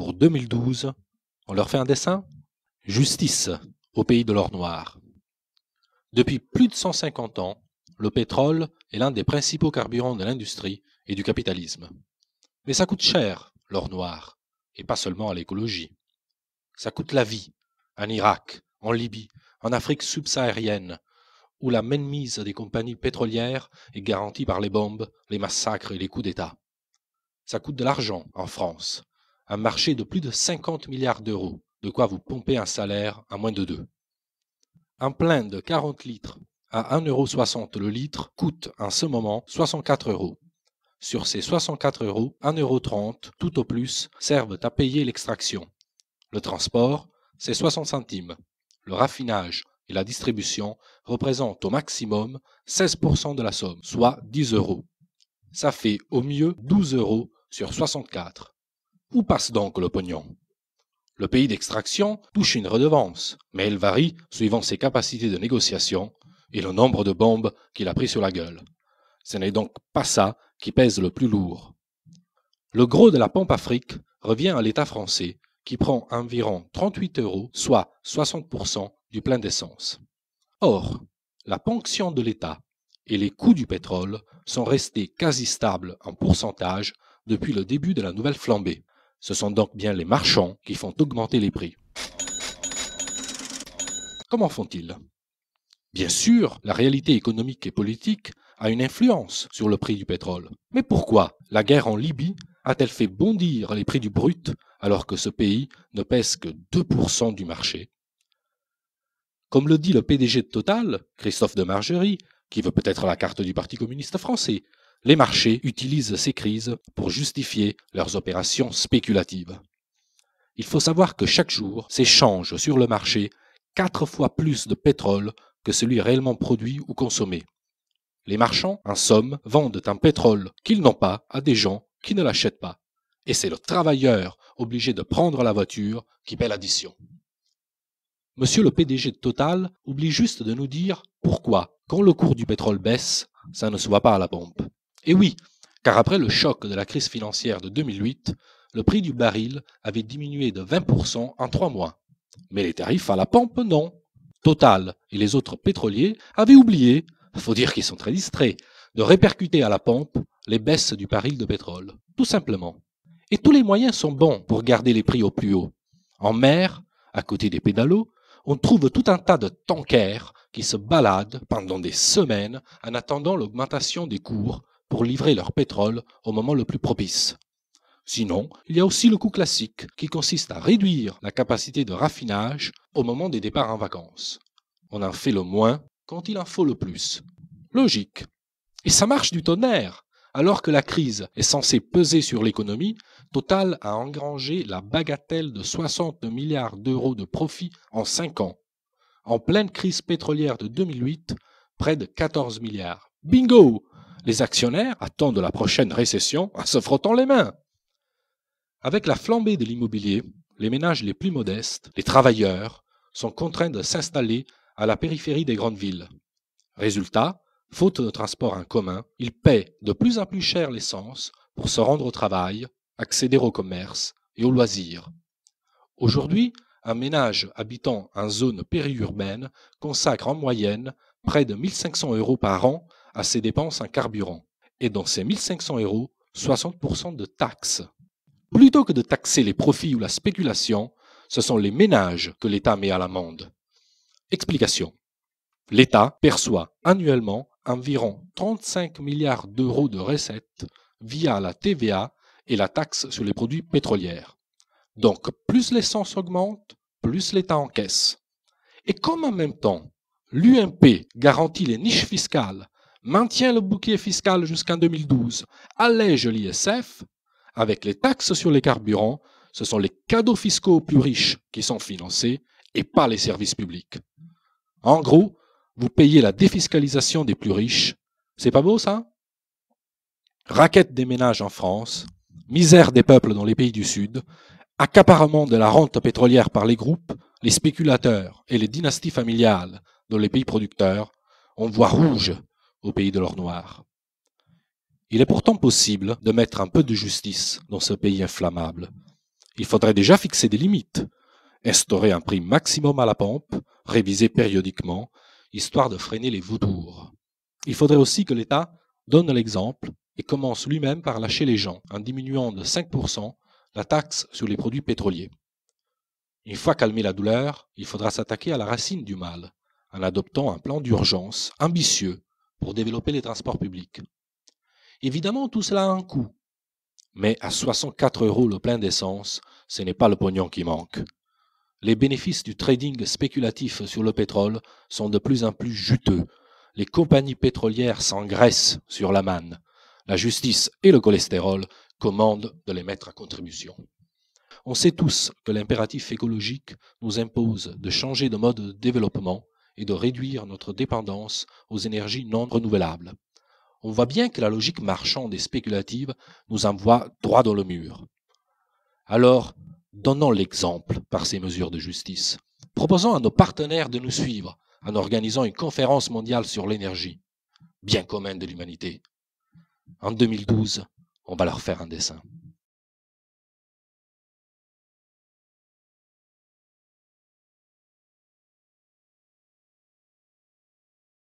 pour 2012, on leur fait un dessin? Justice au pays de l'or noir. Depuis plus de 150 ans, le pétrole est l'un des principaux carburants de l'industrie et du capitalisme. Mais ça coûte cher, l'or noir, et pas seulement à l'écologie. Ça coûte la vie, en Irak, en Libye, en Afrique subsaharienne, où la mainmise des compagnies pétrolières est garantie par les bombes, les massacres et les coups d'État. Ça coûte de l'argent en France, un marché de plus de 50 milliards d'euros, de quoi vous pomper un salaire à moins de 2. Un plein de 40 litres à 1,60 € le litre coûte en ce moment 64 €. Sur ces 64 €, 1,30 € tout au plus servent à payer l'extraction. Le transport, c'est 60 centimes. Le raffinage et la distribution représentent au maximum 16% de la somme, soit 10 €. Ça fait au mieux 12 € sur 64. Où passe donc le pognon? Le pays d'extraction touche une redevance, mais elle varie suivant ses capacités de négociation et le nombre de bombes qu'il a pris sur la gueule. Ce n'est donc pas ça qui pèse le plus lourd. Le gros de la pompe Afrique revient à l'État français, qui prend environ 38 €, soit 60% du plein d'essence. Or, la ponction de l'État et les coûts du pétrole sont restés quasi stables en pourcentage depuis le début de la nouvelle flambée. Ce sont donc bien les marchands qui font augmenter les prix. Comment font-ils? Bien sûr, la réalité économique et politique a une influence sur le prix du pétrole. Mais pourquoi la guerre en Libye a-t-elle fait bondir les prix du brut alors que ce pays ne pèse que 2% du marché? Comme le dit le PDG de Total, Christophe Demargerie, qui veut peut-être la carte du Parti communiste français, les marchés utilisent ces crises pour justifier leurs opérations spéculatives. Il faut savoir que chaque jour s'échange sur le marché 4 fois plus de pétrole que celui réellement produit ou consommé. Les marchands, en somme, vendent un pétrole qu'ils n'ont pas à des gens qui ne l'achètent pas. Et c'est le travailleur obligé de prendre la voiture qui paie l'addition. Monsieur le PDG de Total oublie juste de nous dire pourquoi, quand le cours du pétrole baisse, ça ne se voit pas à la pompe. Et oui, car après le choc de la crise financière de 2008, le prix du baril avait diminué de 20% en 3 mois. Mais les tarifs à la pompe, non. Total et les autres pétroliers avaient oublié, faut dire qu'ils sont très distraits, de répercuter à la pompe les baisses du baril de pétrole, tout simplement. Et tous les moyens sont bons pour garder les prix au plus haut. En mer, à côté des pédalos, on trouve tout un tas de tankers qui se baladent pendant des semaines en attendant l'augmentation des cours pour livrer leur pétrole au moment le plus propice. Sinon, il y a aussi le coût classique qui consiste à réduire la capacité de raffinage au moment des départs en vacances. On en fait le moins quand il en faut le plus. Logique. Et ça marche du tonnerre. Alors que la crise est censée peser sur l'économie, Total a engrangé la bagatelle de 60 milliards d'euros de profit en 5 ans. En pleine crise pétrolière de 2008, près de 14 milliards. Bingo! Les actionnaires attendent la prochaine récession en se frottant les mains. Avec la flambée de l'immobilier, les ménages les plus modestes, les travailleurs, sont contraints de s'installer à la périphérie des grandes villes. Résultat, faute de transport en commun, ils paient de plus en plus cher l'essence pour se rendre au travail, accéder au commerce et aux loisirs. Aujourd'hui, un ménage habitant en zone périurbaine consacre en moyenne près de 1 500 € par an à ses dépenses en carburant. Et dans ces 1 500 €, 60% de taxes. Plutôt que de taxer les profits ou la spéculation, ce sont les ménages que l'État met à l'amende. Explication. L'État perçoit annuellement environ 35 milliards d'euros de recettes via la TVA et la taxe sur les produits pétroliers. Donc, plus l'essence augmente, plus l'État encaisse. Et comme en même temps, l'UMP garantit les niches fiscales, maintient le bouclier fiscal jusqu'en 2012, allège l'ISF, avec les taxes sur les carburants, ce sont les cadeaux fiscaux aux plus riches qui sont financés et pas les services publics. En gros, vous payez la défiscalisation des plus riches. C'est pas beau ça? Raquette des ménages en France, misère des peuples dans les pays du Sud, accaparement de la rente pétrolière par les groupes, les spéculateurs et les dynasties familiales dans les pays producteurs, on voit rouge au pays de l'or noir. Il est pourtant possible de mettre un peu de justice dans ce pays inflammable. Il faudrait déjà fixer des limites, instaurer un prix maximum à la pompe, réviser périodiquement, histoire de freiner les vautours. Il faudrait aussi que l'État donne l'exemple et commence lui-même par lâcher les gens en diminuant de 5% la taxe sur les produits pétroliers. Une fois calmée la douleur, il faudra s'attaquer à la racine du mal en adoptant un plan d'urgence ambitieux pour développer les transports publics. Évidemment, tout cela a un coût, mais à 64 € le plein d'essence, ce n'est pas le pognon qui manque. Les bénéfices du trading spéculatif sur le pétrole sont de plus en plus juteux. Les compagnies pétrolières s'engraissent sur la manne. La justice et le cholestérol commandent de les mettre à contribution. On sait tous que l'impératif écologique nous impose de changer de mode de développement et de réduire notre dépendance aux énergies non renouvelables. On voit bien que la logique marchande et spéculative nous envoie droit dans le mur. Alors, donnons l'exemple par ces mesures de justice. Proposons à nos partenaires de nous suivre en organisant une conférence mondiale sur l'énergie, bien commun de l'humanité. En 2012, on va leur faire un dessin.